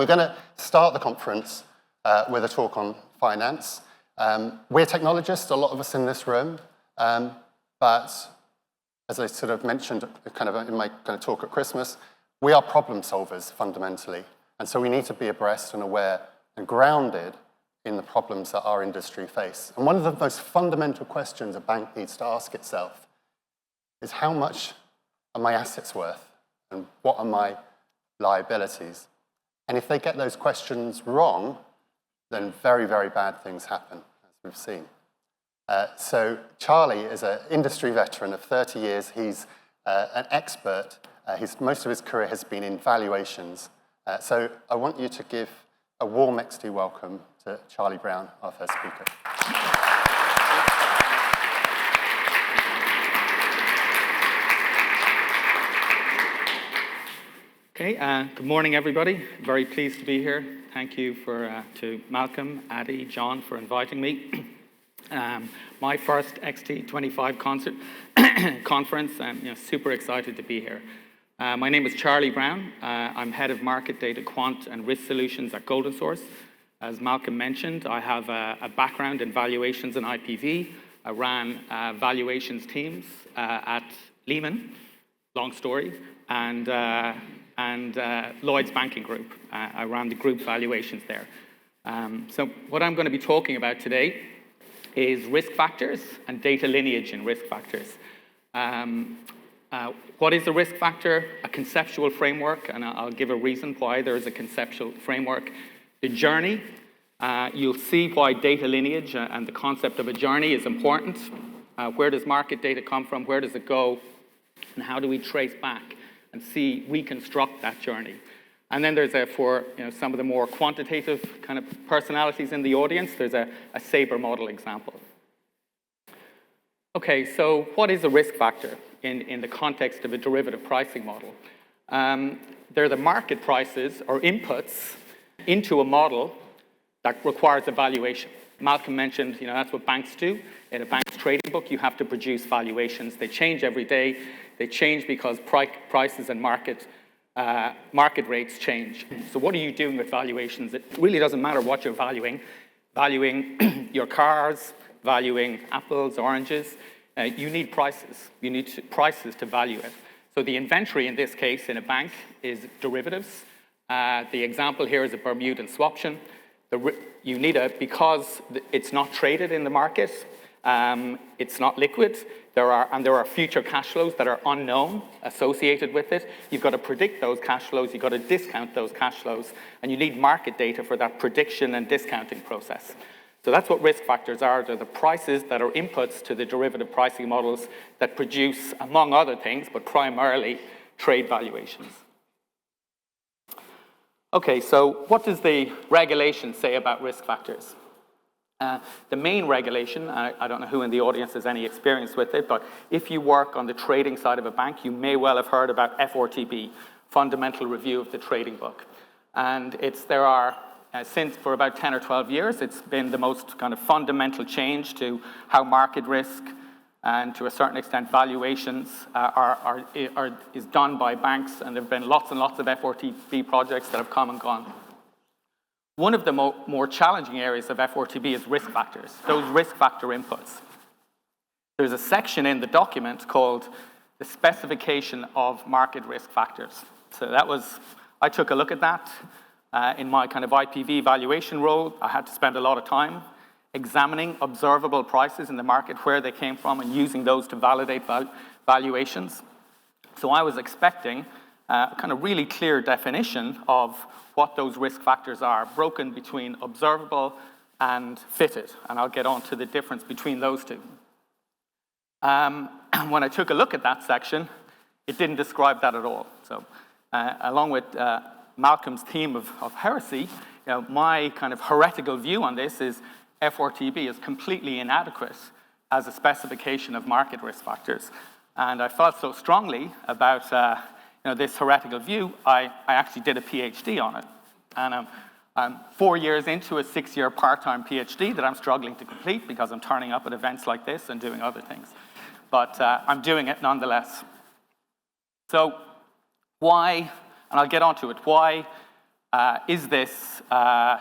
we're going to start the conference with a talk on finance. We're technologists, a lot of us in this room, but as I sort of mentioned kind of in my kind of talk at Christmas, we are problem solvers fundamentally. And so we need to be abreast and aware and grounded in the problems that our industry face. And one of the most fundamental questions a bank needs to ask itself is how much are my assets worth and what are my liabilities? And if they get those questions wrong, then very, very bad things happen, as we've seen. So Charlie is an industry veteran of 30 years. He's an expert. Most of his career has been in valuations. So I want you to give a warm XT welcome to Charlie Browne, our first speaker. Okay, good morning, everybody. Very pleased to be here. Thank you to Malcolm, Addy, John for inviting me. My first XT25 conference. I'm super excited to be here. My name is Charlie Browne. I'm head of market data, quant, and risk solutions at Golden Source. As Malcolm mentioned, I have a background in valuations and IPV. I ran valuations teams at Lehman, long story, and Lloyd's Banking Group. I ran the group valuations there. So what I'm going to be talking about today is risk factors and data lineage in risk factors. What is a risk factor? A conceptual framework, and I'll give a reason why there is a conceptual framework. The journey, you'll see why data lineage and the concept of a journey is important. Where does market data come from? Where does it go? And how do we trace back and reconstruct that journey? And then there's for some of the more quantitative kind of personalities in the audience, there's a Sabre model example. Okay, so what is a risk factor in the context of a derivative pricing model? They're the market prices or inputs into a model that requires a valuation. Malcolm mentioned, that's what banks do. In a bank's trading book, you have to produce valuations. They change every day. They change because prices and market rates change. So what are you doing with valuations? It really doesn't matter what you're valuing. Valuing your cars, valuing apples, oranges. You need prices. You need prices to value it. So the inventory in this case in a bank is derivatives. The example here is a Bermudan swaption. You need because it's not traded in the market. It's not liquid. There are future cash flows that are unknown associated with it. You've got to predict those cash flows. You've got to discount those cash flows. And you need market data for that prediction and discounting process. So that's what risk factors are. They're the prices that are inputs to the derivative pricing models that produce, among other things, but primarily trade valuations. Okay, so what does the regulation say about risk factors? The main regulation, I don't know who in the audience has any experience with it, but if you work on the trading side of a bank, you may well have heard about FRTB, Fundamental Review of the Trading Book. And since for about 10 or 12 years, it's been the most kind of fundamental change to how market risk and to a certain extent valuations is done by banks, and there have been lots and lots of FRTB projects that have come and gone. One of the more challenging areas of FRTB is risk factors, those risk factor inputs. There's a section in the document called the specification of market risk factors. So I took a look at that in my kind of IPV valuation role. I had to spend a lot of time examining observable prices in the market, where they came from, and using those to validate valuations. So I was expecting a kind of really clear definition of what those risk factors are, broken between observable and fitted. And I'll get on to the difference between those two. When I took a look at that section, it didn't describe that at all. So along with Malcolm's theme of heresy, my kind of heretical view on this is FRTB is completely inadequate as a specification of market risk factors. And I felt so strongly about this heretical view, I actually did a PhD on it. And I'm 4 years into a 6-year part-time PhD that I'm struggling to complete because I'm turning up at events like this and doing other things. But I'm doing it nonetheless. So why, and I'll get onto it, why is this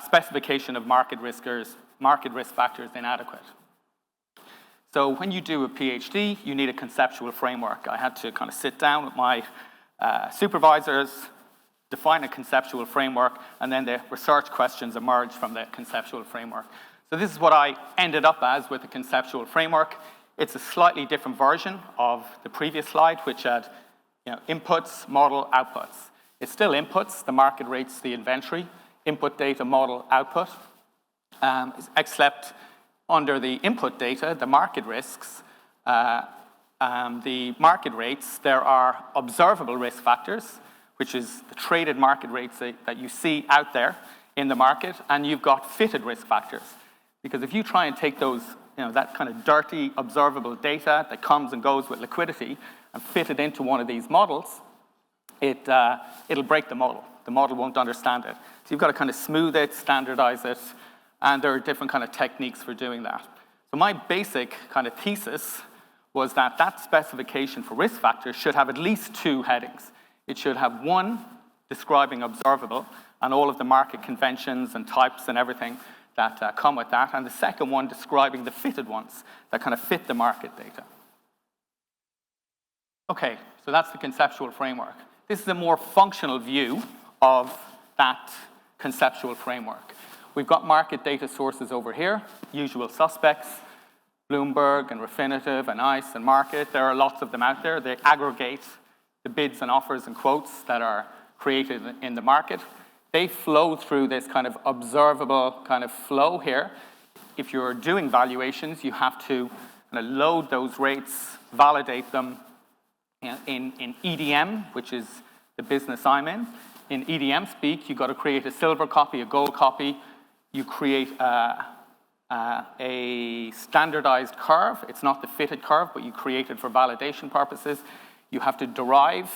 specification of market risk factors inadequate? So when you do a PhD, you need a conceptual framework. I had to kind of sit down with my supervisors, define a conceptual framework, and then the research questions emerge from the conceptual framework. So this is what I ended up as with a conceptual framework. It's a slightly different version of the previous slide, which had inputs, model, outputs. It's still inputs, the market rates, the inventory, input data, model, output, except under the input data, the market risks, the market rates, there are observable risk factors, which is the traded market rates that you see out there in the market, and you've got fitted risk factors. Because if you try and take those, that kind of dirty observable data that comes and goes with liquidity and fit it into one of these models, it'll break the model. The model won't understand it. So you've got to kind of smooth it, standardize it, and there are different kind of techniques for doing that. So my basic kind of thesis was that that specification for risk factors should have at least two headings. It should have one describing observable and all of the market conventions and types and everything that come with that, and the second one describing the fitted ones that kind of fit the market data. Okay, so that's the conceptual framework. This is a more functional view of that conceptual framework. We've got market data sources over here, usual suspects, Bloomberg and Refinitiv and ICE and Market. There are lots of them out there. They aggregate the bids and offers and quotes that are created in the market. They flow through this kind of observable kind of flow here. If you're doing valuations, you have to kind of load those rates, validate them in EDM, which is the business I'm in. In EDM speak, you've got to create a silver copy, a gold copy. You create a standardized curve. It's not the fitted curve, but you create it for validation purposes. You have to derive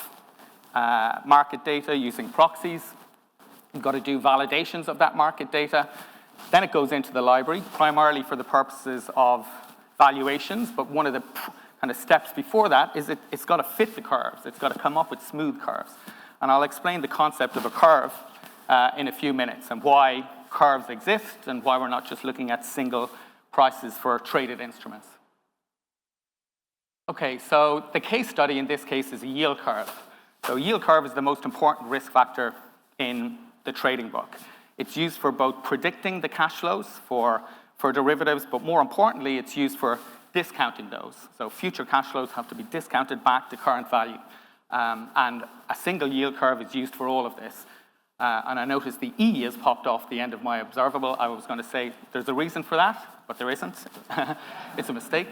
market data using proxies. You've got to do validations of that market data. Then it goes into the library, primarily for the purposes of valuations, but one of the kind of steps before that is it's got to fit the curves. It's got to come up with smooth curves. And I'll explain the concept of a curve in a few minutes and why curves exist and why we're not just looking at single prices for traded instruments. Okay, so the case study in this case is a yield curve. So yield curve is the most important risk factor in the trading book. It's used for both predicting the cash flows for derivatives, but more importantly, it's used for discounting those. So future cash flows have to be discounted back to current value. And a single yield curve is used for all of this. And I noticed the E has popped off the end of my observable. I was going to say there's a reason for that, but there isn't. It's a mistake.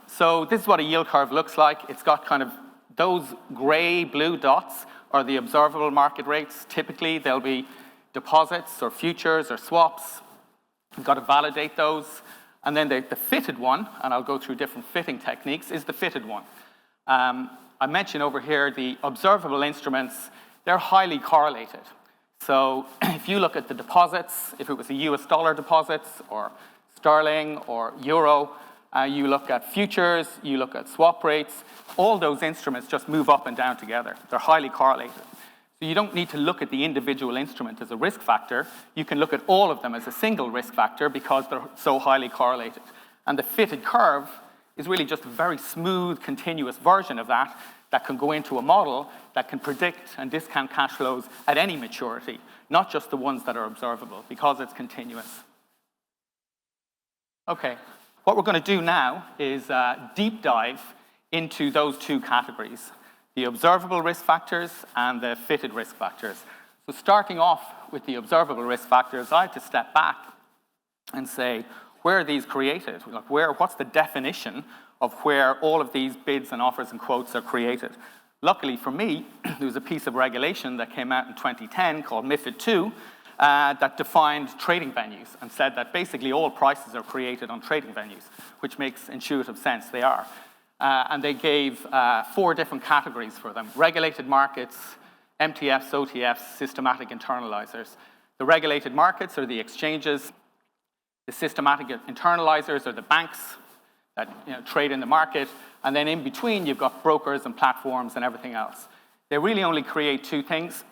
So this is what a yield curve looks like. It's got kind of those gray blue dots are the observable market rates. Typically, they'll be deposits or futures or swaps. You've got to validate those. And then the fitted one, and I'll go through different fitting techniques, is the fitted one. I mentioned over here the observable instruments. They're highly correlated. So if you look at the deposits, if it was a US dollar deposits or sterling or euro, you look at futures, you look at swap rates, all those instruments just move up and down together. They're highly correlated. So you don't need to look at the individual instrument as a risk factor. You can look at all of them as a single risk factor because they're so highly correlated. And the fitted curve is really just a very smooth, continuous version of that that can go into a model that can predict and discount cash flows at any maturity, not just the ones that are observable, because it's continuous. Okay, what we're going to do now is deep dive into those two categories, the observable risk factors and the fitted risk factors. So starting off with the observable risk factors, I had to step back and say, where are these created? Like what's the definition of where all of these bids and offers and quotes are created? Luckily for me, there was a piece of regulation that came out in 2010 called MiFID II that defined trading venues and said that basically all prices are created on trading venues, which makes intuitive sense, they are. And they gave 4 different categories for them: regulated markets, MTFs, OTFs, systematic internalizers. The regulated markets are the exchanges. The systematic internalizers are the banks that trade in the market. And then in between, you've got brokers and platforms and everything else. They really only create 2 things.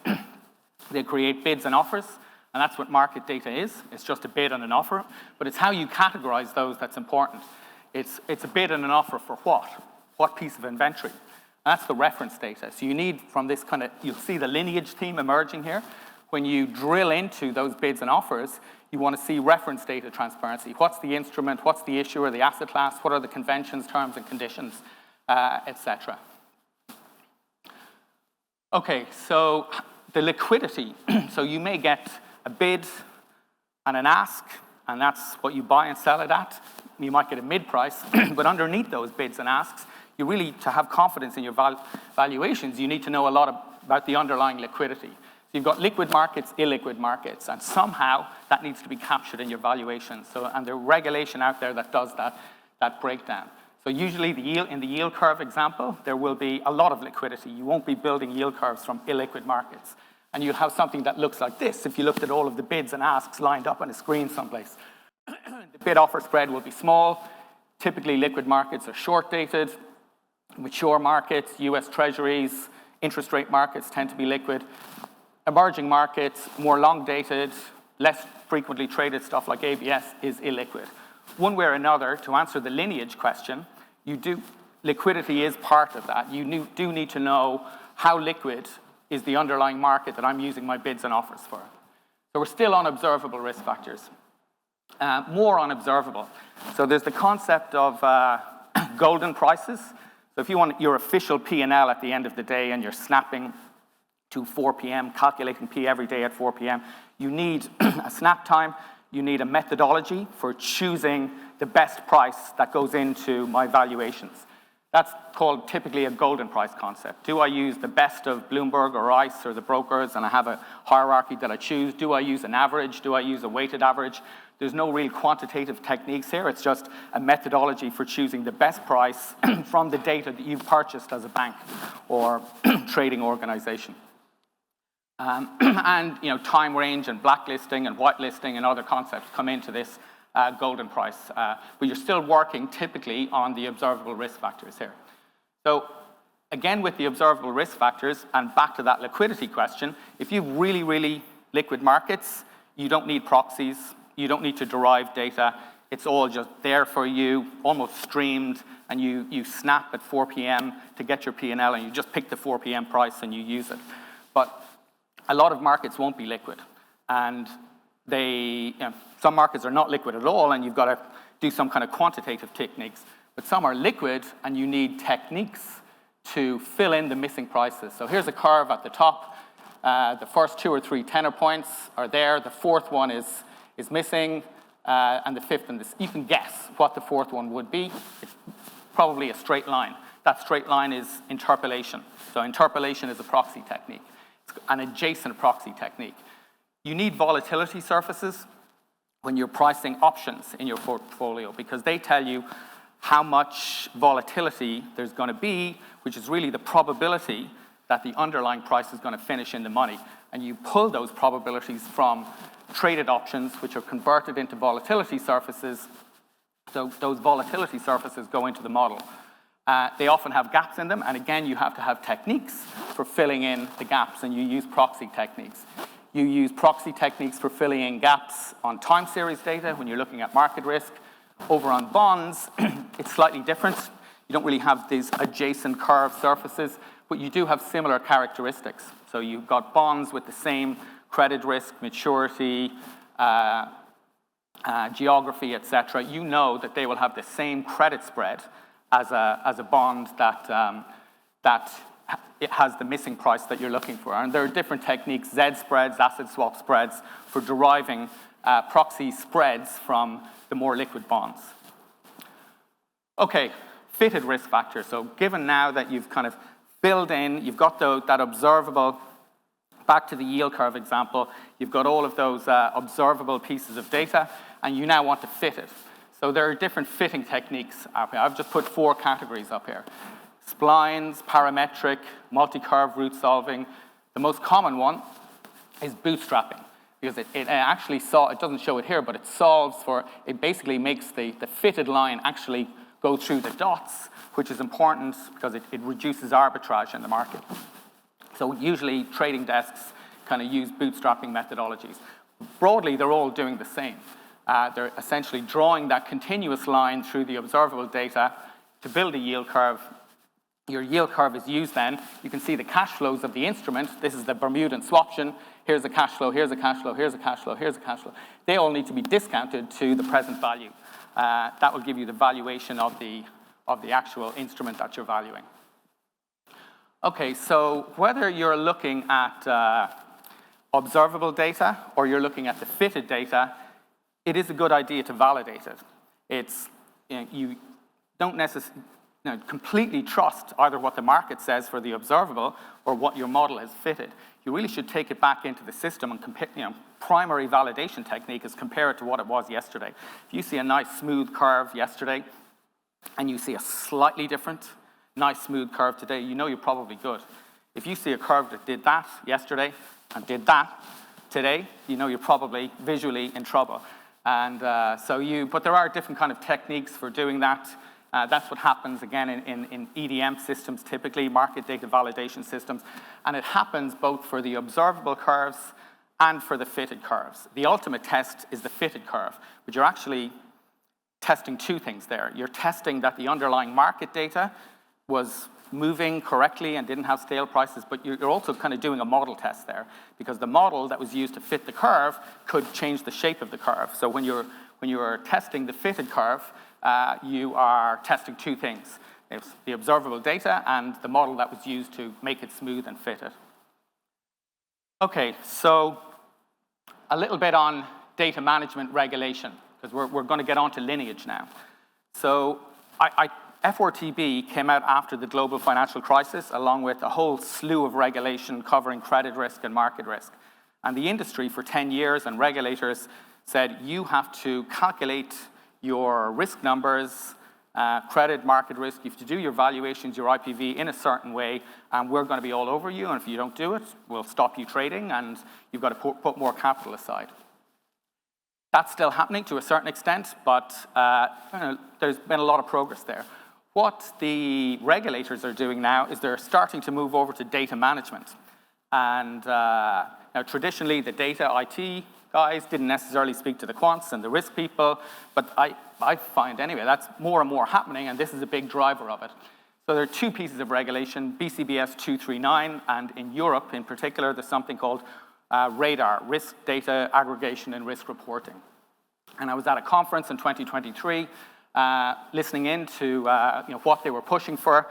They create bids and offers, and that's what market data is. It's just a bid and an offer, but it's how you categorize those that's important. It's a bid and an offer for what? What piece of inventory? And that's the reference data. So you need from this kind of, you'll see the lineage theme emerging here. When you drill into those bids and offers, you want to see reference data transparency. What's the instrument? What's the issuer, the asset class? What are the conventions, terms and conditions, etc. Okay, so the liquidity. So you may get a bid and an ask, and that's what you buy and sell it at. You might get a mid price, but underneath those bids and asks, you really, to have confidence in your valuations, you need to know a lot about the underlying liquidity. So you've got liquid markets, illiquid markets, and somehow that needs to be captured in your valuation. So, and there's regulation out there that does that breakdown. So usually in the yield curve example, there will be a lot of liquidity. You won't be building yield curves from illiquid markets. And you'll have something that looks like this if you looked at all of the bids and asks lined up on a screen someplace. The bid-offer spread will be small. Typically, liquid markets are short-dated. Mature markets, US treasuries, interest rate markets tend to be liquid. Emerging markets, more long-dated, less frequently traded stuff like ABS is illiquid. One way or another, to answer the lineage question, liquidity is part of that. You do need to know how liquid is the underlying market that I'm using my bids and offers for. So we're still on observable risk factors. More unobservable. So there's the concept of golden prices. So if you want your official P&L at the end of the day and you're snapping to 4 p.m., calculating P every day at 4 p.m., you need a snap time, you need a methodology for choosing the best price that goes into my valuations. That's called typically a golden price concept. Do I use the best of Bloomberg or ICE or the brokers and I have a hierarchy that I choose? Do I use an average? Do I use a weighted average? There's no real quantitative techniques here. It's just a methodology for choosing the best price from the data that you've purchased as a bank or trading organization. And time range and blacklisting and whitelisting and other concepts come into this golden price. But you're still working typically on the observable risk factors here. So again, with the observable risk factors, and back to that liquidity question, if you have really, really liquid markets, you don't need proxies. You don't need to derive data. It's all just there for you, almost streamed, and you snap at 4 p.m. to get your P&L, and you just pick the 4 p.m. price and you use it. But a lot of markets won't be liquid. And some markets are not liquid at all, and you've got to do some kind of quantitative techniques. But some are liquid, and you need techniques to fill in the missing prices. So here's a curve at the top. The first 2 or 3 tenor points are there. The fourth one is missing, and the fifth and this. You can guess what the fourth one would be. It's probably a straight line. That straight line is interpolation. So interpolation is a proxy technique. It's an adjacent proxy technique. You need volatility surfaces when you're pricing options in your portfolio because they tell you how much volatility there's going to be, which is really the probability that the underlying price is going to finish in the money. And you pull those probabilities from traded options, which are converted into volatility surfaces. So those volatility surfaces go into the model. They often have gaps in them, and again, you have to have techniques for filling in the gaps, and you use proxy techniques. You use proxy techniques for filling in gaps on time series data when you're looking at market risk. Over on bonds, it's slightly different. You don't really have these adjacent curved surfaces, but you do have similar characteristics. So you've got bonds with the same credit risk, maturity, geography, etc. You know that they will have the same credit spread as a bond that it has the missing price that you're looking for. And there are different techniques, Z spreads, asset swap spreads, for deriving proxy spreads from the more liquid bonds. Okay, fitted risk factors. So given now that you've kind of filled in, you've got that observable, back to the yield curve example, you've got all of those observable pieces of data, and you now want to fit it. So there are different fitting techniques out here. I've just put 4 categories up here. Splines, parametric, multi-curve root solving. The most common one is bootstrapping, because it actually it doesn't show it here, but it solves for, it basically makes the fitted line actually go through the dots, which is important because it reduces arbitrage in the market. So usually trading desks kind of use bootstrapping methodologies. Broadly, they're all doing the same. They're essentially drawing that continuous line through the observable data to build a yield curve. Your yield curve is used then. You can see the cash flows of the instrument. This is the Bermudan swaption. Here's a cash flow, here's a cash flow, here's a cash flow, here's a cash flow. They all need to be discounted to the present value. That will give you the valuation of the actual instrument that you're valuing. Okay, so whether you're looking at observable data or you're looking at the fitted data, it is a good idea to validate it. It's, you don't necessarily completely trust either what the market says for the observable or what your model has fitted. You really should take it back into the system and compare, primary validation technique is compare it to what it was yesterday. If you see a nice smooth curve yesterday and you see a slightly different nice smooth curve today, you know you're probably good. If you see a curve that did that yesterday and did that today, you know you're probably visually in trouble. And but there are different kind of techniques for doing that. That's what happens, again, in EDM systems, typically, market data validation systems. And it happens both for the observable curves and for the fitted curves. The ultimate test is the fitted curve, but you're actually testing two things there. You're testing that the underlying market data was moving correctly and didn't have stale prices, but you're also kind of doing a model test there, because the model that was used to fit the curve could change the shape of the curve. So when you're testing the fitted curve, you are testing two things. It's the observable data and the model that was used to make it smooth and fit it. Okay, so a little bit on data management regulation, because we're going to get on to Lineage now. So FRTB came out after the global financial crisis, along with a whole slew of regulation covering credit risk and market risk. And the industry for 10 years and regulators said, you have to calculate your risk numbers, credit, market risk. You have to do your valuations, your IPV in a certain way, and we're going to be all over you, and if you don't do it, we'll stop you trading, and you've got to put more capital aside. That's still happening to a certain extent, but there's been a lot of progress there. What the regulators are doing now is they're starting to move over to data management. And now traditionally, the data IT guys didn't necessarily speak to the quants and the risk people, but I find anyway, that's more and more happening, and this is a big driver of it. So there are two pieces of regulation, BCBS 239, and in Europe in particular, there's something called RDARR, Risk Data Aggregation and Risk Reporting. And I was at a conference in 2023, listening in to what they were pushing for.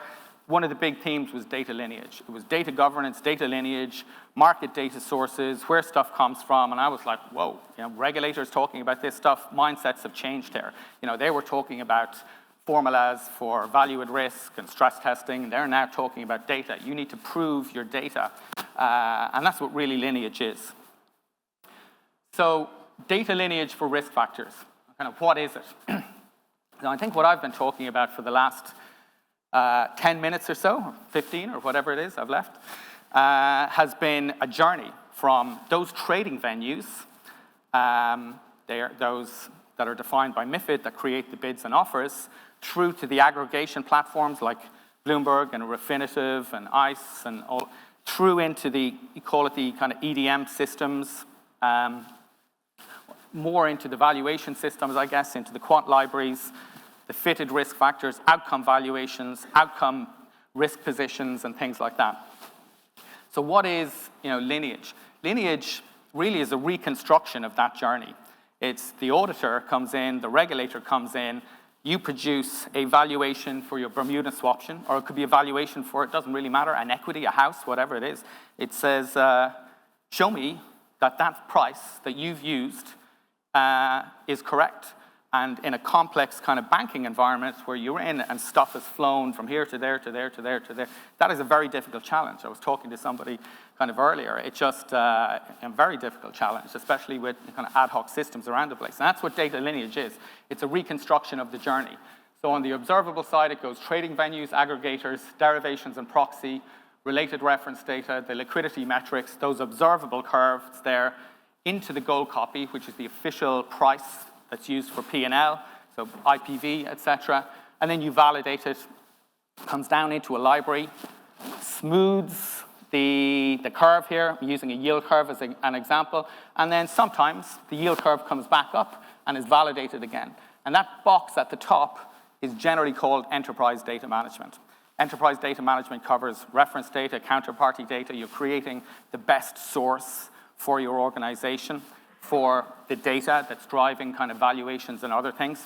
One of the big themes was data lineage. It was data governance, data lineage, market data sources, where stuff comes from, and I was like, whoa, regulators talking about this stuff, mindsets have changed there. They were talking about formulas for value at risk and stress testing, and they're now talking about data. You need to prove your data, and that's what really Lineage is. So data lineage for risk factors, kind of what is it? Now, I think what I've been talking about for the last 10 minutes or so, or 15 or whatever it is I've left, has been a journey from those trading venues, those that are defined by MiFID that create the bids and offers, through to the aggregation platforms like Bloomberg and Refinitiv and ICE, and all, through into the, you call it the kind of EDM systems, more into the valuation systems, I guess, into the quant libraries, the fitted risk factors, outcome valuations, outcome risk positions, and things like that. So what is Lineage? Lineage really is a reconstruction of that journey. It's the auditor comes in, the regulator comes in, you produce a valuation for your Bermuda swaption, or it could be a valuation for, it doesn't really matter, an equity, a house, whatever it is. It says, show me that that price that you've used is correct. And in a complex kind of banking environment where you're in and stuff has flown from here to there, to there, to there, to there, that is a very difficult challenge. I was talking to somebody kind of earlier. It's just a very difficult challenge, especially with kind of ad hoc systems around the place. And that's what data lineage is. It's a reconstruction of the journey. So on the observable side, it goes trading venues, aggregators, derivations and proxy, related reference data, the liquidity metrics, those observable curves there, into the gold copy, which is the official price that's used for P&L, so IPV, etc. And then you validate it, comes down into a library, smooths the curve here. I'm using a yield curve as an example. And then sometimes the yield curve comes back up and is validated again. And that box at the top is generally called enterprise data management. Enterprise data management covers reference data, counterparty data. You're creating the best source for your organization for the data that's driving kind of valuations and other things.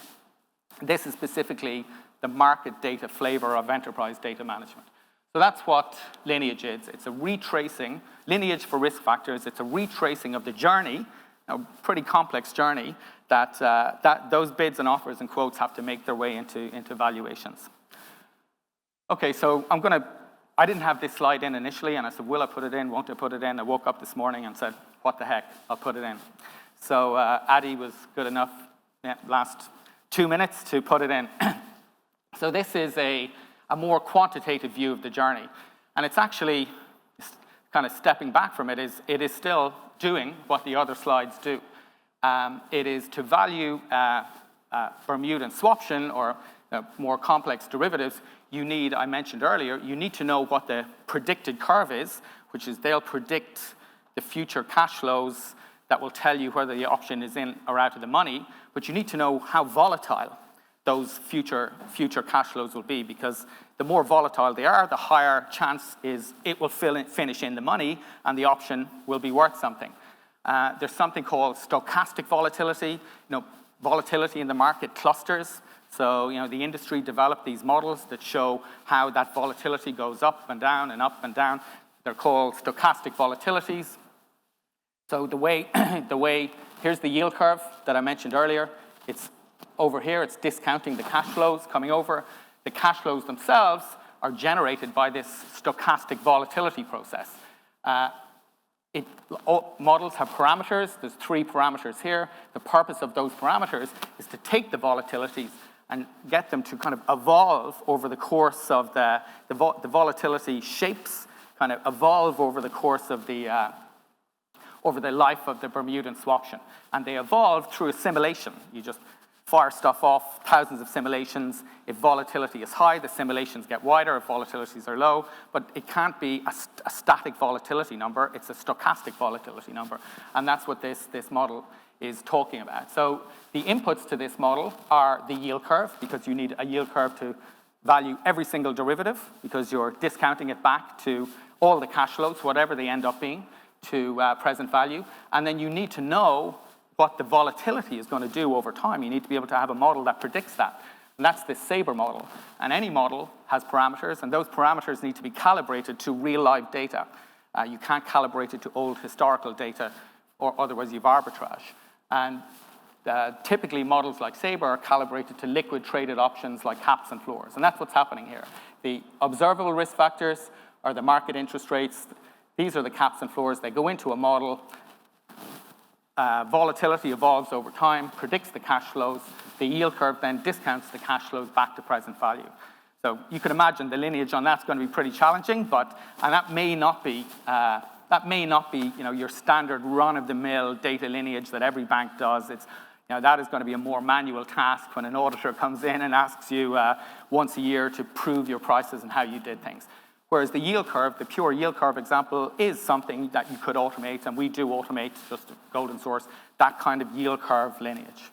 This is specifically the market data flavor of enterprise data management. So that's what Lineage is. It's a retracing, Lineage for risk factors, it's a retracing of the journey, a pretty complex journey, that those bids and offers and quotes have to make their way into valuations. Okay, so I didn't have this slide in initially, and I said, will I put it in, won't I put it in? I woke up this morning and said, what the heck, I'll put it in. So Addy was good enough, last 2 minutes to put it in. So this is a more quantitative view of the journey. And it's actually, kind of stepping back from it is still doing what the other slides do. It is to value Bermudan swaption or more complex derivatives. You need, I mentioned earlier, you need to know what the predicted curve is, which is they'll predict the future cash flows that will tell you whether the option is in or out of the money, but you need to know how volatile those future cash flows will be, because the more volatile they are, the higher chance is it will finish in the money and the option will be worth something. There's something called stochastic volatility, volatility in the market clusters. So, the industry developed these models that show how that volatility goes up and down and up and down. They're called stochastic volatilities. So the way, here's the yield curve that I mentioned earlier. It's over here, it's discounting the cash flows coming over. The cash flows themselves are generated by this stochastic volatility process. Models have parameters. There's 3 parameters here. The purpose of those parameters is to take the volatilities and get them to kind of evolve over the course of the volatility shapes, kind of evolve over the course of over the life of the Bermudan swaption. And they evolve through a simulation. You just fire stuff off, thousands of simulations. If volatility is high, the simulations get wider. If volatilities are low, but it can't be a static volatility number. It's a stochastic volatility number. And that's what this model is talking about. So the inputs to this model are the yield curve, because you need a yield curve to value every single derivative, because you're discounting it back to all the cash flows, whatever they end up being, to present value. And then you need to know what the volatility is going to do over time. You need to be able to have a model that predicts that. And that's the SABRE model. And any model has parameters, and those parameters need to be calibrated to real live data. You can't calibrate it to old historical data, or otherwise you've arbitrage. And typically models like SABRE are calibrated to liquid traded options like caps and floors. And that's what's happening here. The observable risk factors are the market interest rates. These are the caps and floors. They go into a model. Volatility evolves over time, predicts the cash flows. The yield curve then discounts the cash flows back to present value. So you can imagine the lineage on that's going to be pretty challenging, and that may not be your standard run-of-the-mill data lineage that every bank does. It's that is going to be a more manual task when an auditor comes in and asks you once a year to prove your prices and how you did things. Whereas the yield curve, the pure yield curve example, is something that you could automate, and we do automate, just a golden source, that kind of yield curve lineage.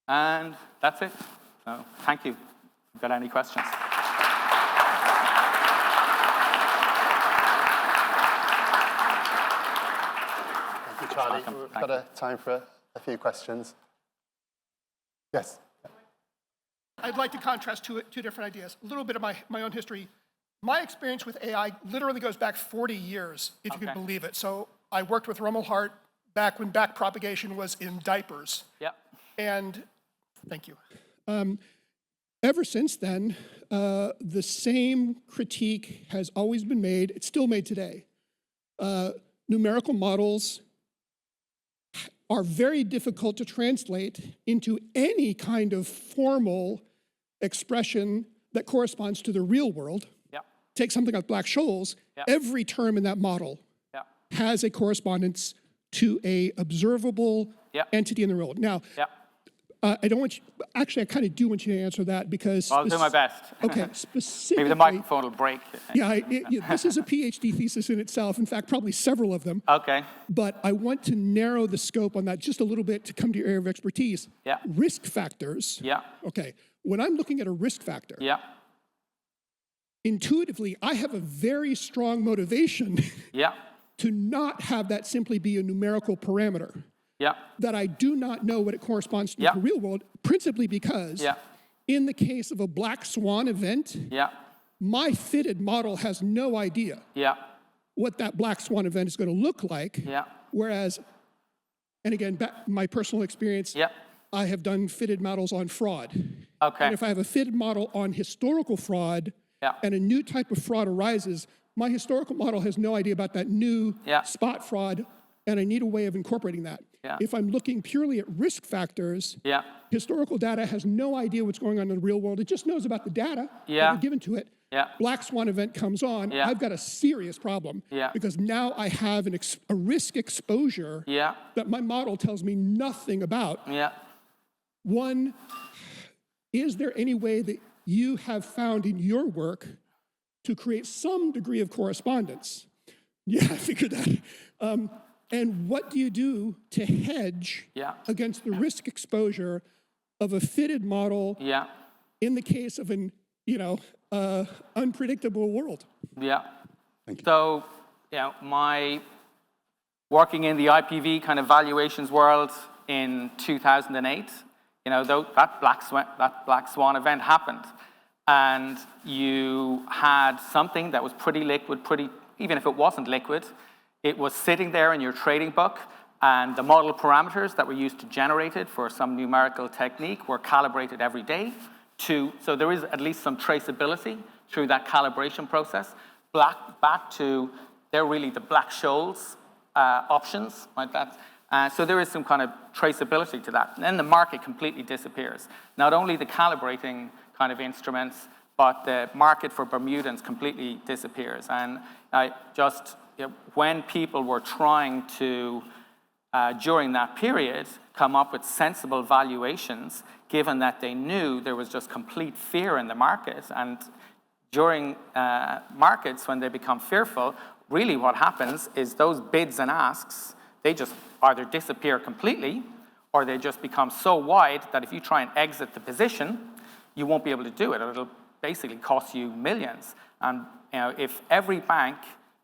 And that's it. So thank you. If you've got any questions? Thank you, Charlie. We've got time for a few questions. Yes. I'd like to contrast two different ideas. A little bit of my own history. My experience with AI literally goes back 40 years, if you can believe it. So I worked with Rummel Hart back when backpropagation was in diapers. Yep. And thank you. Ever since then, the same critique has always been made. It's still made today. Numerical models are very difficult to translate into any kind of formal expression that corresponds to the real world. Yep. Take something like Black-Scholes. Yep. Every term in that model yep. has a correspondence to a observable yep. entity in the world. Now, yep. I don't want you, actually, I kind of do want you to answer that because... I'll do my best. Okay, specifically... Maybe the microphone will break. Yeah, this is a PhD thesis in itself. In fact, probably several of them. Okay. But I want to narrow the scope on that just a little bit to come to your area of expertise. Yeah. Risk factors. Yeah. Okay, when I'm looking at a risk factor, Yeah. intuitively, I have a very strong motivation Yeah. to not have that simply be a numerical parameter. Yeah. That I do not know what it corresponds to Yeah. in the real world, principally because Yeah. in the case of a black swan event, Yeah. my fitted model has no idea Yeah. what that black swan event is going to look like. Yeah. Whereas, and again, my personal experience, Yeah. I have done fitted models on fraud. Okay. And if I have a fitted model on historical fraud Yeah. and a new type of fraud arises, my historical model has no idea about that new Yeah. spot fraud, and I need a way of incorporating that. Yeah. If I'm looking purely at risk factors, Yeah. historical data has no idea what's going on in the real world. It just knows about the data that Yeah. are given to it. Yeah. Black swan event comes on, Yeah. I've got a serious problem Yeah. because now I have a risk exposure Yeah. that my model tells me nothing about. Yeah. One, is there any way that you have found in your work to create some degree of correspondence? Yeah, I figured that. And what do you do to hedge Yeah. against the risk exposure of a fitted model Yeah. in the case of an, unpredictable world? Yeah. So, my working in the IPV kind of valuations world in 2008, that black swan event happened. And you had something that was pretty liquid, even if it wasn't liquid, it was sitting there in your trading book, and the model parameters that were used to generate it for some numerical technique were calibrated every day. So there is at least some traceability through that calibration process. Back to, they're really the Black-Scholes options, like that. So there is some kind of traceability to that. And then the market completely disappears. Not only the calibrating kind of instruments, but the market for Bermudans completely disappears. And when people were trying to, during that period, come up with sensible valuations, given that they knew there was just complete fear in the market, and during markets, when they become fearful, really what happens is those bids and asks, they just either disappear completely, or they just become so wide that if you try and exit the position, you won't be able to do it. It'll basically cost you millions. And if every bank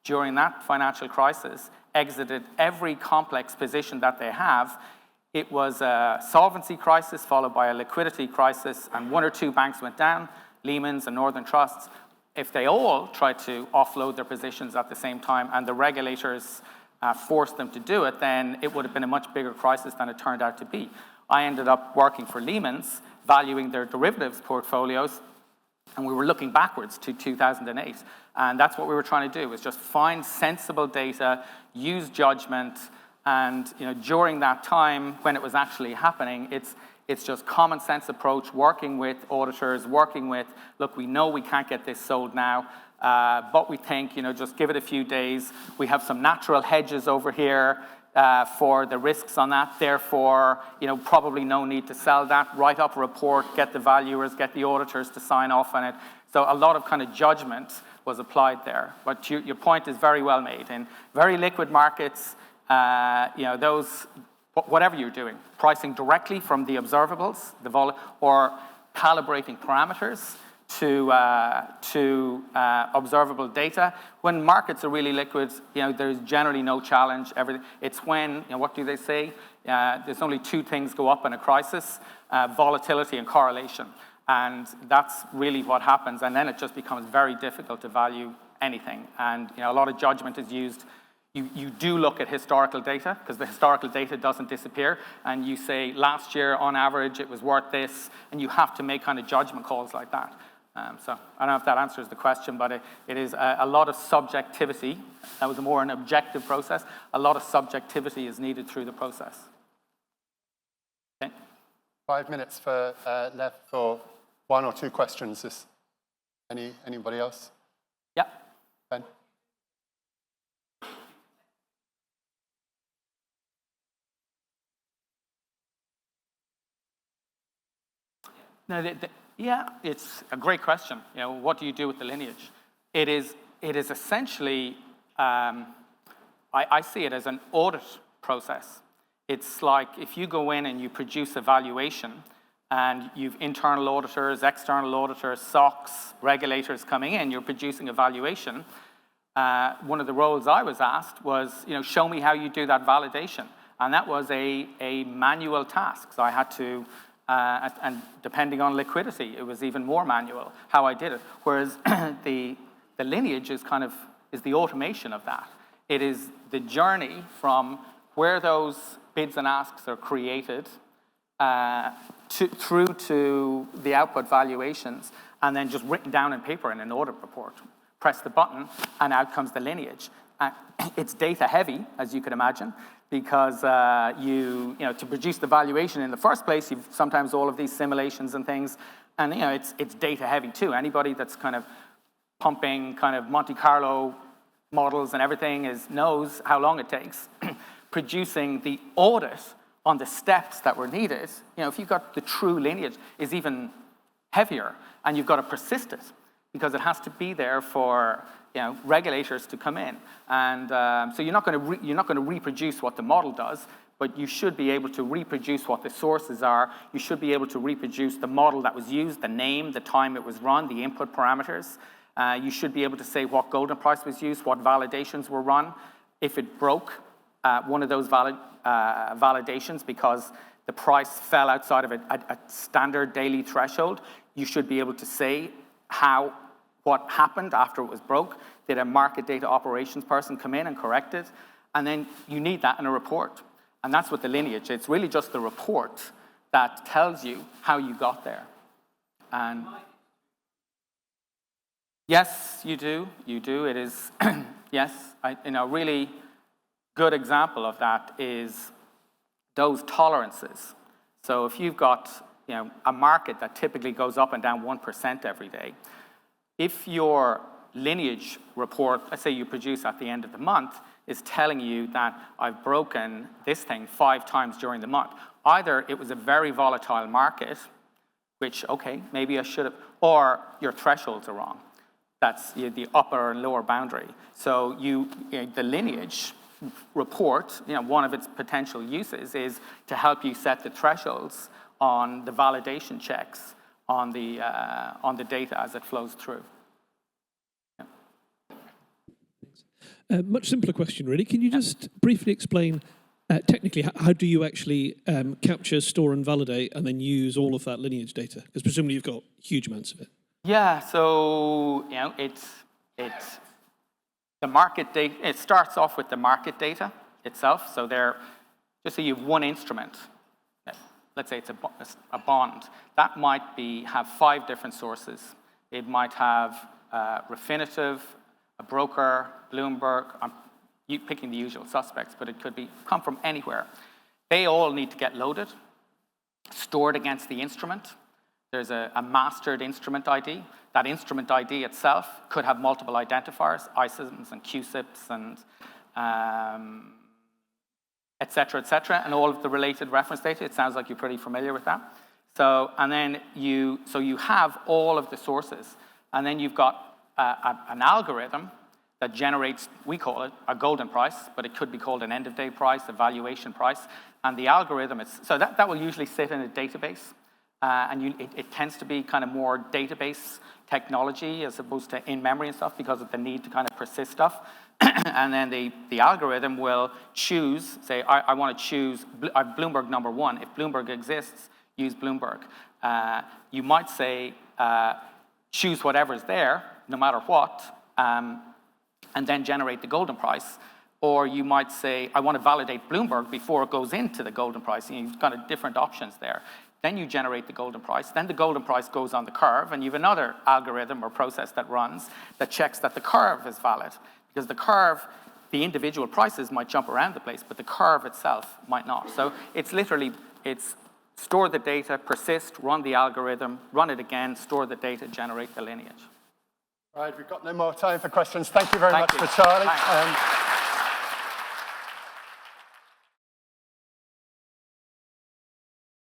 during that financial crisis exited every complex position that they have, it was a solvency crisis followed by a liquidity crisis, and one or two banks went down, Lehman's and Northern Trusts. If they all tried to offload their positions at the same time and the regulators forced them to do it, then it would have been a much bigger crisis than it turned out to be. I ended up working for Lehman's, valuing their derivatives portfolios, and we were looking backwards to 2008. And that's what we were trying to do, was just find sensible data, use judgment, and during that time when it was actually happening, it's just common sense approach, working with auditors, working with, look, we know we can't get this sold now, but we think, just give it a few days. We have some natural hedges over here for the risks on that. Therefore, probably no need to sell that. Write up a report, get the valuers, get the auditors to sign off on it. So a lot of kind of judgment was applied there. But your point is very well made. In very liquid markets, those, whatever you're doing, pricing directly from the observables, or calibrating parameters to observable data. When markets are really liquid, there's generally no challenge. It's when, what do they say? There's only two things go up in a crisis, volatility and correlation. And that's really what happens. And then it just becomes very difficult to value anything. And a lot of judgment is used. You do look at historical data, because the historical data doesn't disappear, and you say last year on average it was worth this, and you have to make kind of judgment calls like that. So I don't know if that answers the question, but it is a lot of subjectivity. That was more an objective process. A lot of subjectivity is needed through the process. Okay. 5 minutes left for one or two questions. Anybody else? Yeah. Ben? No, yeah, it's a great question. You know, what do you do with the lineage? It is essentially, I see it as an audit process. It's like if you go in and you produce a valuation, and you've internal auditors, external auditors, SOX, regulators coming in, you're producing a valuation. One of the roles I was asked was, you know, show me how you do that validation. And that was a manual task. So I had to, and depending on liquidity, it was even more manual how I did it. Whereas the lineage is is the automation of that. It is the journey from where those bids and asks are created through to the output valuations, and then just written down in paper in an audit report. Press the button, and out comes the lineage. It's data heavy, as you can imagine, because you know, to produce the valuation in the first place, you've sometimes all of these simulations and things, and you know, it's data heavy too. Anybody that's kind of pumping kind of Monte Carlo models and everything knows how long it takes. Producing the audit on the steps that were needed, you know, if you've got the true lineage, is even heavier, and you've got to persist it because it has to be there for, you know, regulators to come in, and so you're not going to reproduce what the model does, but you should be able to reproduce what the sources are. You should be able to reproduce the model that was used, the name, the time it was run, the input parameters. You should be able to say what golden price was used, what validations were run. If it broke one of those validations because the price fell outside of a standard daily threshold, you should be able to say what happened after it was broke. Did a market data operations person come in and correct it? And then you need that in a report. And that's what the lineage, it's really just the report that tells you how you got there. And yes, you do. You do. It is, yes. Really good example of that is those tolerances. So if you've got, you know, a market that typically goes up and down 1% every day, if your lineage report, let's say you produce at the end of the month, is telling you that I've broken this thing 5 times during the month, either it was a very volatile market, which, okay, maybe I should have, or your thresholds are wrong. That's the upper and lower boundary. So the lineage report, you know, one of its potential uses is to help you set the thresholds on the validation checks on the data as it flows through. Yeah. Much simpler question, really. Can you just briefly explain technically how do you actually capture, store, and validate, and then use all of that lineage data? Because presumably you've got huge amounts of it. Yeah. So you know, it's the market data. It starts off with the market data itself. So just so you have one instrument. Let's say it's a bond. That might have 5 different sources. It might have Refinitiv, a broker, Bloomberg. I'm picking the usual suspects, but it could come from anywhere. They all need to get loaded, stored against the instrument. There's a mastered instrument ID. That instrument ID itself could have multiple identifiers, ISINs and QSIPs and et cetera, and all of the related reference data. It sounds like you're pretty familiar with that. So you have all of the sources, and then you've got an algorithm that generates, we call it a golden price, but it could be called an end-of-day price, a valuation price, and the algorithm so that will usually sit in a database, and it tends to be kind of more database technology as opposed to in-memory and stuff because of the need to kind of persist stuff. And then the algorithm will choose, say, I want to choose Bloomberg number 1. If Bloomberg exists, use Bloomberg. You might say, choose whatever's there, no matter what, and then generate the golden price. Or you might say, I want to validate Bloomberg before it goes into the golden price. And you've got different options there. Then you generate the golden price. Then the golden price goes on the curve, and you have another algorithm or process that runs that checks that the curve is valid. Because the curve, the individual prices might jump around the place, but the curve itself might not. So it's literally, store the data, persist, run the algorithm, run it again, store the data, generate the lineage. All right, we've got no more time for questions. Thank you very much for Charlie.